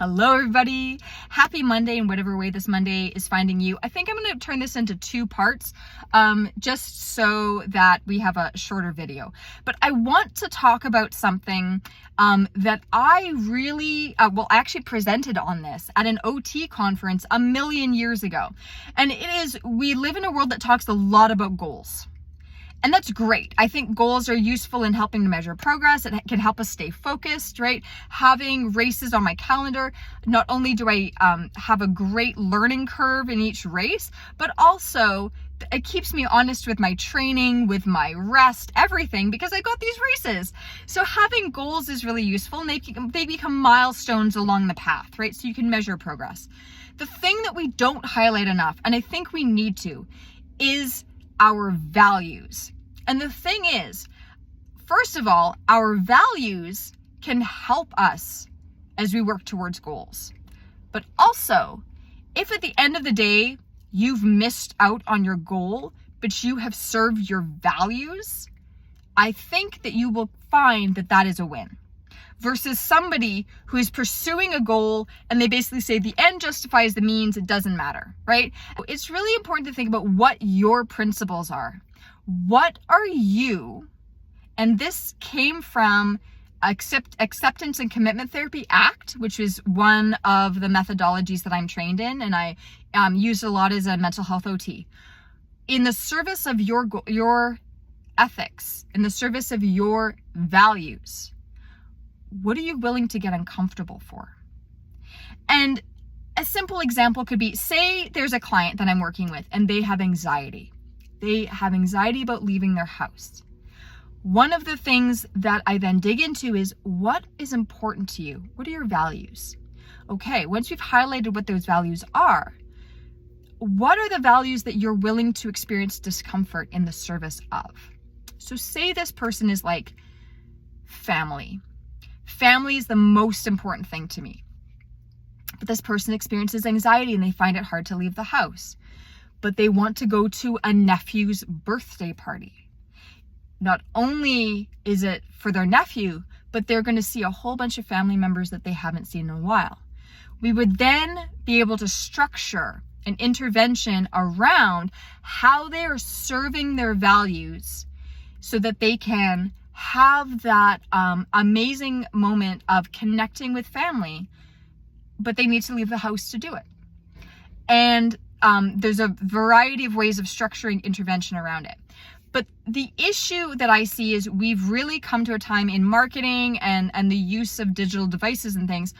Hello everybody, happy Monday in whatever way this Monday is finding you. I think I'm going to turn this into two parts just so that we have a shorter video. But I want to talk about something that I really, I actually presented on this at an OT conference a million years ago. And it is, we live in a world that talks a lot about goals. And that's great. I think goals are useful in helping to measure progress. It can help us stay focused, right? Having races on my calendar, not only do I have a great learning curve in each race, but also it keeps me honest with my training, with my rest, everything, because I got these races. So having goals is really useful, and they become milestones along the path, right? So you can measure progress. The thing that we don't highlight enough, and I think we need to, is our values. And the thing is, first of all, our values can help us as we work towards goals. But also, if at the end of the day, you've missed out on your goal, but you have served your values, I think that you will find that that is a win. Versus somebody who is pursuing a goal and they basically say the end justifies the means, it doesn't matter, right? It's really important to think about what your principles are. What are you? And this came from Acceptance and Commitment Therapy ACT, which is one of the methodologies that I'm trained in, and I use a lot as a mental health OT. In the service of your ethics, in the service of your values, what are you willing to get uncomfortable for? And a simple example could be, say there's a client that I'm working with and they have anxiety. They have anxiety about leaving their house. One of the things that I then dig into is, what is important to you? What are your values? Okay, once we've highlighted what those values are, what are the values that you're willing to experience discomfort in the service of? So say this person is like family. Family is the most important thing to me. But this person experiences anxiety and they find it hard to leave the house. But they want to go to a nephew's birthday party. Not only is it for their nephew, but they're going to see a whole bunch of family members that they haven't seen in a while. We would then be able to structure an intervention around how they are serving their values so that they can have that amazing moment of connecting with family, but they need to leave the house to do it. And there's a variety of ways of structuring intervention around it. But the issue that I see is we've really come to a time in marketing and the use of digital devices and things.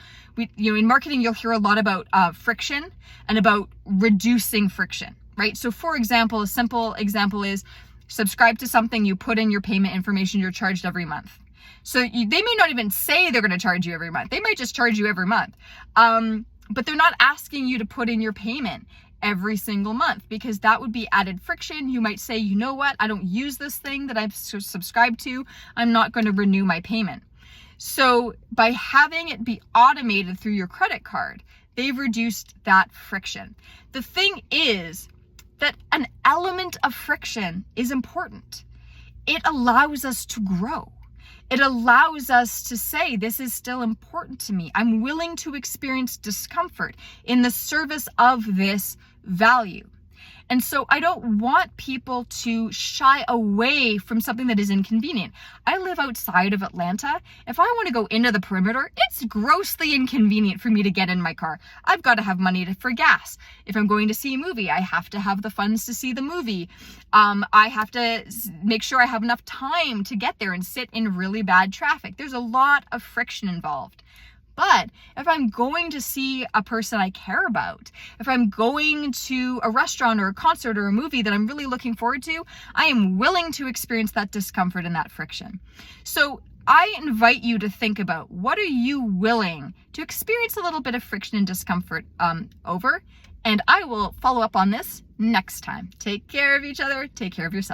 In marketing, you'll hear a lot about friction and about reducing friction, right? So for example, a simple example is, subscribe to something, you put in your payment information, you're charged every month. So they may not even say they're going to charge you every month. They might just charge you every month. But they're not asking you to put in your payment every single month, because that would be added friction. You might say, you know what, I don't use this thing that I've subscribed to. I'm not going to renew my payment. So by having it be automated through your credit card, they've reduced that friction. The thing is that an element of friction is important. It allows us to grow. It allows us to say, this is still important to me. I'm willing to experience discomfort in the service of this value. And so I don't want people to shy away from something that is inconvenient. I live outside of Atlanta. If I want to go into the perimeter, it's grossly inconvenient for me to get in my car. I've got to have money for gas. If I'm going to see a movie, I have to have the funds to see the movie. I have to make sure I have enough time to get there and sit in really bad traffic. There's a lot of friction involved. But if I'm going to see a person I care about, if I'm going to a restaurant or a concert or a movie that I'm really looking forward to, I am willing to experience that discomfort and that friction. So I invite you to think about, what are you willing to experience a little bit of friction and discomfort over? And I will follow up on this next time. Take care of each other. Take care of yourself.